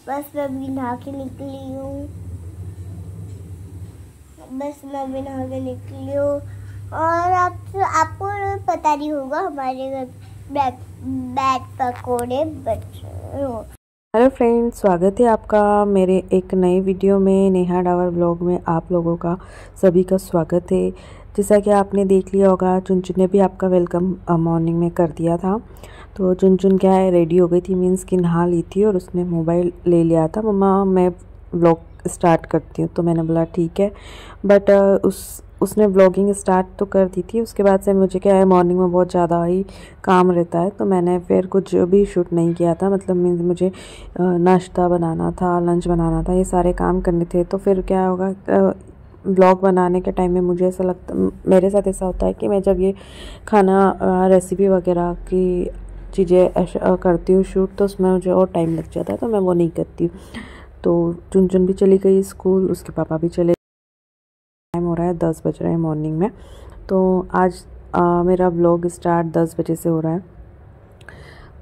बस मैं अभी नहा के निकली हूँ। और आपको पता नहीं होगा, हमारे घर बैट पकोड़े बच रहे हो। हेलो फ्रेंड्स, स्वागत है आपका मेरे एक नए वीडियो में। नेहा डावर ब्लॉग में आप लोगों का सभी का स्वागत है। जैसा कि आपने देख लिया होगा, चुनचुन ने भी आपका वेलकम मॉर्निंग में कर दिया था। तो चुनचुन क्या है, रेडी हो गई थी, मीन्स कि नहा ली थी और उसने मोबाइल ले लिया था। मम्मा मैं ब्लॉग स्टार्ट करती हूँ, तो मैंने बोला ठीक है। बट उसने व्लॉगिंग स्टार्ट तो कर दी थी। उसके बाद से मुझे क्या है, मॉर्निंग में बहुत ज़्यादा ही काम रहता है, तो मैंने फिर कुछ भी शूट नहीं किया था। मतलब मुझे नाश्ता बनाना था, लंच बनाना था, ये सारे काम करने थे। तो फिर क्या होगा, व्लॉग बनाने के टाइम में मुझे ऐसा लगता, मेरे साथ ऐसा होता है कि मैं जब ये खाना रेसिपी वगैरह की चीज़ें करती हूँ शूट, तो उसमें मुझे और टाइम लग जाता है, तो मैं वो नहीं करती हूँ। तो चुनचुन भी चली गई स्कूल, उसके पापा भी चले। टाइम हो रहा है 10 बज रहे हैं मॉर्निंग में। तो आज मेरा व्लॉग स्टार्ट 10 बजे से हो रहा है।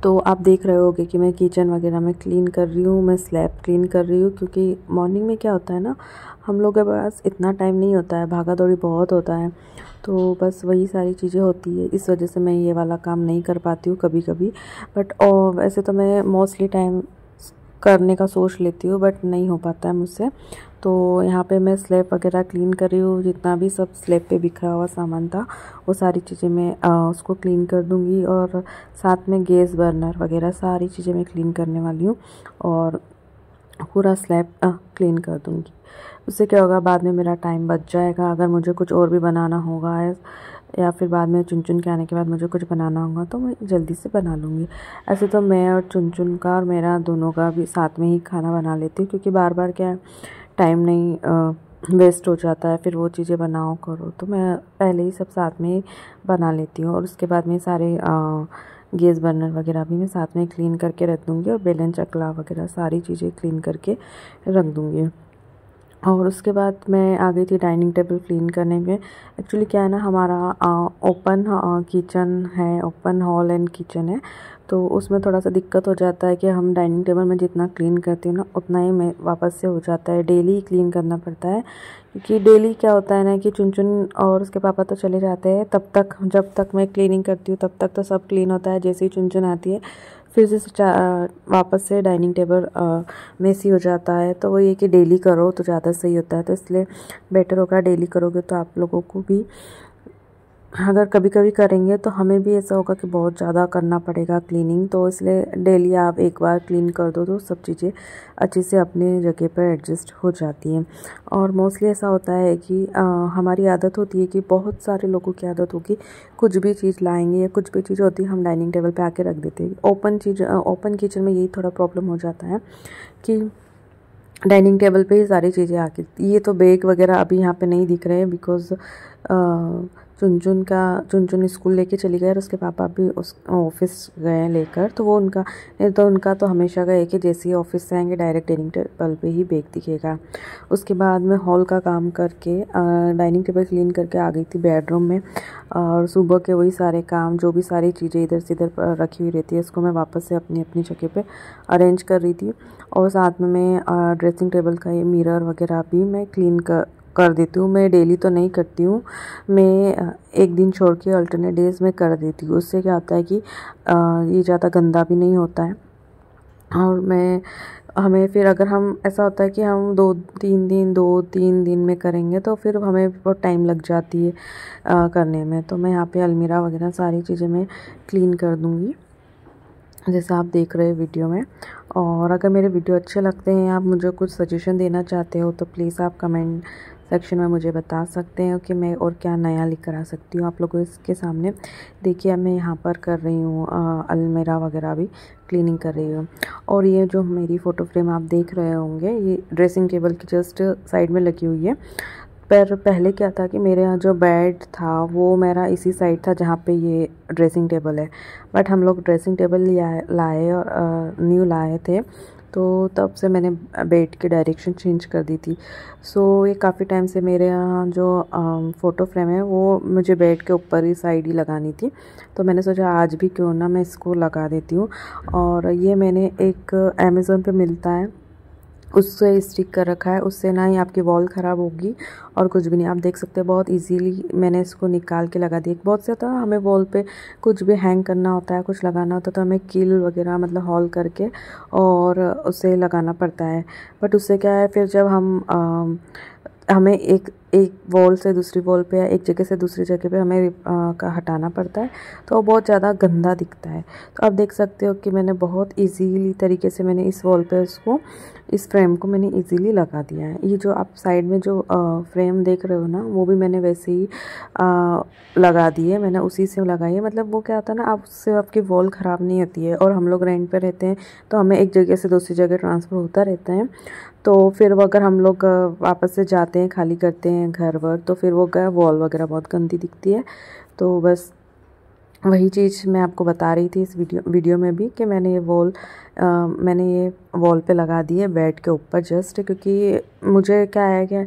तो आप देख रहे होगे कि मैं किचन वगैरह में क्लीन कर रही हूँ, मैं स्लैब क्लीन कर रही हूँ, क्योंकि मॉर्निंग में क्या होता है ना, हम लोग के पास इतना टाइम नहीं होता है, भागा दौड़ी बहुत होता है। तो बस वही सारी चीज़ें होती है, इस वजह से मैं ये वाला काम नहीं कर पाती हूँ कभी कभी। बट वैसे तो मैं मोस्टली टाइम करने का सोच लेती हूँ, बट नहीं हो पाता है मुझसे। तो यहाँ पे मैं स्लैब वगैरह क्लीन कर रही हूँ। जितना भी सब स्लैब पे बिखरा हुआ सामान था, वो सारी चीज़ें मैं उसको क्लीन कर दूँगी। और साथ में गैस बर्नर वगैरह सारी चीज़ें मैं क्लीन करने वाली हूँ और पूरा स्लैब क्लीन कर दूँगी। उससे क्या होगा, बाद में मेरा टाइम बच जाएगा। अगर मुझे कुछ और भी बनाना होगा या फिर बाद में चुनचुन के आने के बाद मुझे कुछ बनाना होगा, तो मैं जल्दी से बना लूँगी। ऐसे तो मैं और चुनचुन का और मेरा दोनों का भी साथ में ही खाना बना लेती हूँ, क्योंकि बार बार क्या है, टाइम नहीं वेस्ट हो जाता है, फिर वो चीज़ें बनाओ करो। तो मैं पहले ही सब साथ में ही बना लेती हूँ। और उसके बाद में सारे गैस बर्नर वगैरह भी मैं साथ में क्लीन करके रख दूँगी, और बेलन चकला वगैरह सारी चीज़ें क्लीन करके रख दूँगी। और उसके बाद मैं आ गई थी डाइनिंग टेबल क्लीन करने में। एक्चुअली क्या है ना, हमारा ओपन किचन है, ओपन हॉल एंड किचन है। तो उसमें थोड़ा सा दिक्कत हो जाता है कि हम डाइनिंग टेबल में जितना क्लीन करती हूँ ना, उतना ही मैं वापस से हो जाता है। डेली ही क्लीन करना पड़ता है, क्योंकि डेली क्या होता है ना कि चुनचुन और उसके पापा तो चले जाते हैं, तब तक जब तक मैं क्लीनिंग करती हूँ तब तक तो सब क्लीन होता है। जैसे ही चुनचुन आती है, फिर से वापस से डाइनिंग टेबल मेसी हो जाता है। तो वो ये कि डेली करो तो ज़्यादा सही होता है। तो इसलिए बेटर होगा डेली करोगे, तो आप लोगों को भी, अगर कभी कभी करेंगे तो हमें भी ऐसा होगा कि बहुत ज़्यादा करना पड़ेगा क्लीनिंग। तो इसलिए डेली आप एक बार क्लीन कर दो तो सब चीज़ें अच्छे से अपने जगह पर एडजस्ट हो जाती हैं। और मोस्टली ऐसा होता है कि हमारी आदत होती है कि बहुत सारे लोगों की आदत होगी, कुछ भी चीज़ लाएंगे या कुछ भी चीज़ होती है हम डाइनिंग टेबल पे आके रख देते हैं। ओपन किचन में यही थोड़ा प्रॉब्लम हो जाता है कि डाइनिंग टेबल पे ही सारी चीज़ें आके, ये तो बैग वगैरह अभी यहाँ पे नहीं दिख रहे हैं, बिकॉज़ चुनचुन स्कूल लेके चली गई और उसके पापा भी उस ऑफिस गए लेकर। तो वो उनका तो हमेशा का है कि जैसे ही ऑफिस से आएंगे डायरेक्ट डाइनिंग टेबल पे ही बैग दिखेगा। उसके बाद मैं हॉल का काम करके डाइनिंग टेबल क्लीन करके आ गई थी बेडरूम में। और सुबह के वही सारे काम, जो भी सारी चीज़ें इधर से इधर रखी हुई रहती है, इसको मैं वापस से अपनी अपनी जगह पे अरेंज कर रही थी। और साथ में मैं ड्रेसिंग टेबल का ये मिरर वगैरह भी मैं क्लीन कर देती हूँ। मैं डेली तो नहीं करती हूँ, मैं एक दिन छोड़ के अल्टरनेट डेज में कर देती हूँ। उससे क्या होता है कि ये ज़्यादा गंदा भी नहीं होता है। और हमें फिर, अगर हम, ऐसा होता है कि हम 2-3 दिन में करेंगे, तो फिर हमें बहुत टाइम लग जाती है करने में। तो मैं यहाँ पे अलमीरा वगैरह सारी चीज़ें मैं क्लीन कर दूँगी, जैसा आप देख रहे हैं वीडियो में। और अगर मेरे वीडियो अच्छे लगते हैं, आप मुझे कुछ सजेशन देना चाहते हो, तो प्लीज़ आप कमेंट सेक्शन में मुझे बता सकते हैं कि मैं और क्या नया लेकर आ सकती हूँ आप लोगों के सामने। देखिए मैं यहाँ पर कर रही हूँ अलमीरा वगैरह भी क्लीनिंग कर रही हूँ। और ये जो मेरी फ़ोटो फ्रेम आप देख रहे होंगे, ये ड्रेसिंग टेबल की जस्ट साइड में लगी हुई है। पर पहले क्या था कि मेरे यहाँ जो बेड था वो मेरा इसी साइड था जहाँ पे ये ड्रेसिंग टेबल है। बट हम लोग ड्रेसिंग टेबल लाए और न्यू लाए थे, तो तब से मैंने बेड की डायरेक्शन चेंज कर दी थी। सो ये काफ़ी टाइम से मेरे यहाँ जो फ़ोटो फ्रेम है वो मुझे बेड के ऊपर ही साइड ही लगानी थी। तो मैंने सोचा आज भी क्यों ना मैं इसको लगा देती हूँ। और ये मैंने एक अमेज़न पे मिलता है, उससे स्टिक कर रखा है, उससे ना ही आपकी वॉल ख़राब होगी और कुछ भी नहीं। आप देख सकते हैं बहुत इजीली मैंने इसको निकाल के लगा दिया। बहुत से होता है हमें वॉल पे कुछ भी हैंग करना होता है, कुछ लगाना होता है तो हमें कील वगैरह मतलब हॉल करके और उसे लगाना पड़ता है। बट उससे क्या है, फिर जब हमें एक वॉल से दूसरी वॉल पे या एक जगह से दूसरी जगह पे हमें का हटाना पड़ता है तो वो बहुत ज़्यादा गंदा दिखता है। तो आप देख सकते हो कि मैंने बहुत इजीली तरीके से मैंने इस वॉल पे उसको, इस फ्रेम को मैंने इजीली लगा दिया है। ये जो आप साइड में जो फ्रेम देख रहे हो ना, वो भी मैंने वैसे ही लगा दी है, मैंने उसी से लगाई है। मतलब वो क्या होता है ना, आप उससे आपकी वॉल ख़राब नहीं होती है। और हम लोग रेंट पे रहते हैं तो हमें एक जगह से दूसरी जगह ट्रांसफ़र होता रहता है। तो फिर वो अगर हम लोग वापस से जाते हैं, खाली करते हैं घर वर, तो फिर वो वॉल वगैरह बहुत गंदी दिखती है। तो बस वही चीज़ मैं आपको बता रही थी इस वीडियो में भी कि मैंने ये वॉल पे लगा दी है बेड के ऊपर जस्ट, क्योंकि मुझे क्या है कि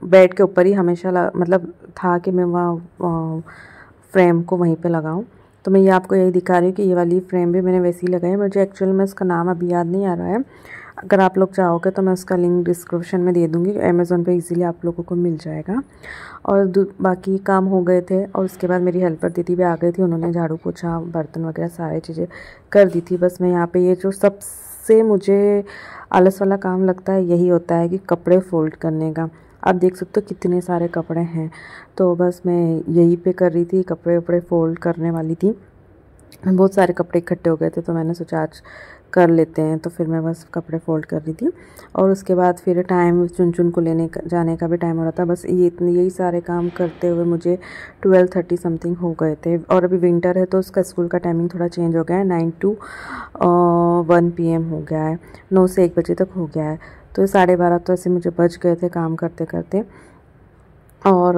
बेड के ऊपर ही हमेशा मतलब था कि मैं वहाँ फ्रेम को वहीं पे लगाऊं। तो मैं ये आपको यही दिखा रही हूँ कि ये वाली फ्रेम भी मैंने वैसे ही लगाई है। मुझे एक्चुअल में उसका नाम अभी याद नहीं आ रहा है। अगर आप लोग चाहोगे तो मैं उसका लिंक डिस्क्रिप्शन में दे दूँगी, अमेज़ॉन पे इजीली आप लोगों को मिल जाएगा। और बाकी काम हो गए थे और उसके बाद मेरी हेल्पर दीदी भी आ गई थी, उन्होंने झाड़ू पोछा बर्तन वगैरह सारी चीज़ें कर दी थी। बस मैं यहाँ पे ये जो सबसे मुझे आलस वाला काम लगता है यही होता है कि कपड़े फ़ोल्ड करने का। आप देख सकते हो कितने सारे कपड़े हैं, तो बस मैं यही पे कर रही थी, कपड़े वपड़े फ़ोल्ड करने वाली थी। बहुत सारे कपड़े इकट्ठे हो गए थे तो मैंने सोचा आज कर लेते हैं, तो फिर मैं बस कपड़े फ़ोल्ड कर रही थी। और उसके बाद फिर टाइम चुन को जाने का भी टाइम हो रहा था। बस यही सारे काम करते हुए मुझे 12:30 समथिंग हो गए थे। और अभी विंटर है तो उसका स्कूल का टाइमिंग थोड़ा चेंज हो गया है, 9 to 1 PM हो गया है, 9 से 1 बजे तक हो गया है। तो 12:30 तो ऐसे मुझे बच गए थे काम करते करते। और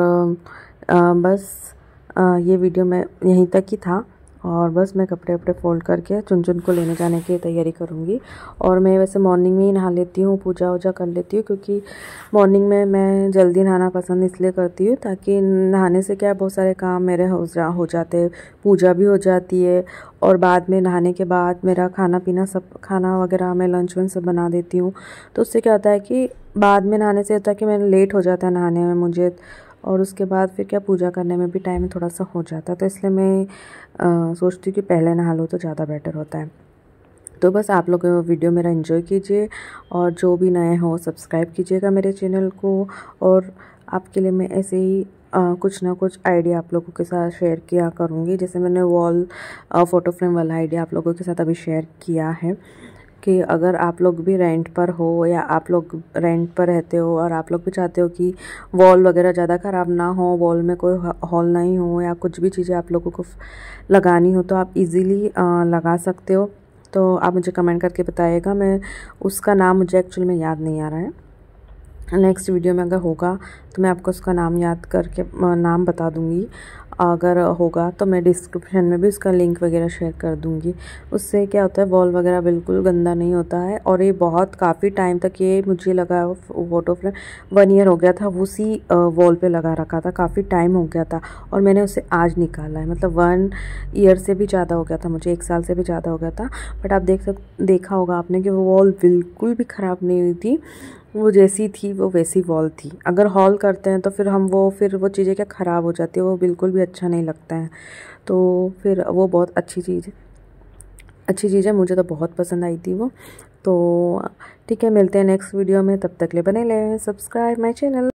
बस ये वीडियो मैं यहीं तक ही था। और बस मैं कपड़े वपड़े फ़ोल्ड करके चुन को लेने जाने की तैयारी करूँगी। और मैं वैसे मॉर्निंग में ही नहा लेती हूँ, पूजा वूजा कर लेती हूँ, क्योंकि मॉर्निंग में मैं जल्दी नहाना पसंद इसलिए करती हूँ ताकि नहाने से क्या बहुत सारे काम मेरे हो जाते हैं, पूजा भी हो जाती है। और बाद में नहाने के बाद मेरा खाना पीना सब, खाना वगैरह मैं लंच वंच सब बना देती हूँ। तो उससे क्या होता है कि बाद में नहाने से होता है कि मैं लेट हो जाता है नहाने में मुझे, और उसके बाद फिर क्या पूजा करने में भी टाइम थोड़ा सा हो जाता है। तो इसलिए मैं सोचती हूँ कि पहले नहा लो तो ज़्यादा बेटर होता है। तो बस आप लोग वीडियो मेरा एंजॉय कीजिए और जो भी नए हो सब्सक्राइब कीजिएगा मेरे चैनल को। और आपके लिए मैं ऐसे ही कुछ ना कुछ आइडिया आप लोगों के साथ शेयर किया करूँगी। जैसे मैंने वॉल फ़ोटो फ्रेम वाला आइडिया आप लोगों के साथ अभी शेयर किया है कि अगर आप लोग भी रेंट पर हो या आप लोग रेंट पर रहते हो और आप लोग भी चाहते हो कि वॉल वगैरह ज़्यादा ख़राब ना हो, वॉल में कोई हॉल नहीं हो या कुछ भी चीज़ें आप लोगों को लगानी हो तो आप इजीली लगा सकते हो। तो आप मुझे कमेंट करके बताइएगा। मैं उसका नाम मुझे एक्चुअल में याद नहीं आ रहा है, नेक्स्ट वीडियो में अगर होगा तो मैं आपको उसका नाम याद करके नाम बता दूंगी। अगर होगा तो मैं डिस्क्रिप्शन में भी उसका लिंक वगैरह शेयर कर दूंगी। उससे क्या होता है वॉल वगैरह बिल्कुल गंदा नहीं होता है। और ये बहुत काफ़ी टाइम तक ये मुझे लगा फोटो फ्रेम 1 ईयर हो गया था, उसी वॉल पे लगा रखा था, काफ़ी टाइम हो गया था और मैंने उसे आज निकाला है। मतलब 1 ईयर से भी ज़्यादा हो गया था, मुझे 1 साल से भी ज़्यादा हो गया था। बट आप देखा होगा आपने कि वो वॉल बिल्कुल भी ख़राब नहीं हुई थी, वो जैसी थी वो वैसी वॉल थी। अगर हॉल करते हैं तो फिर फिर वो चीज़ें क्या ख़राब हो जाती है, वो बिल्कुल भी अच्छा नहीं लगता है। तो फिर वो बहुत अच्छी चीज़ है, मुझे तो बहुत पसंद आई थी वो। तो ठीक है, मिलते हैं नेक्स्ट वीडियो में, तब तक ले बने रहें, सब्सक्राइब माय चैनल।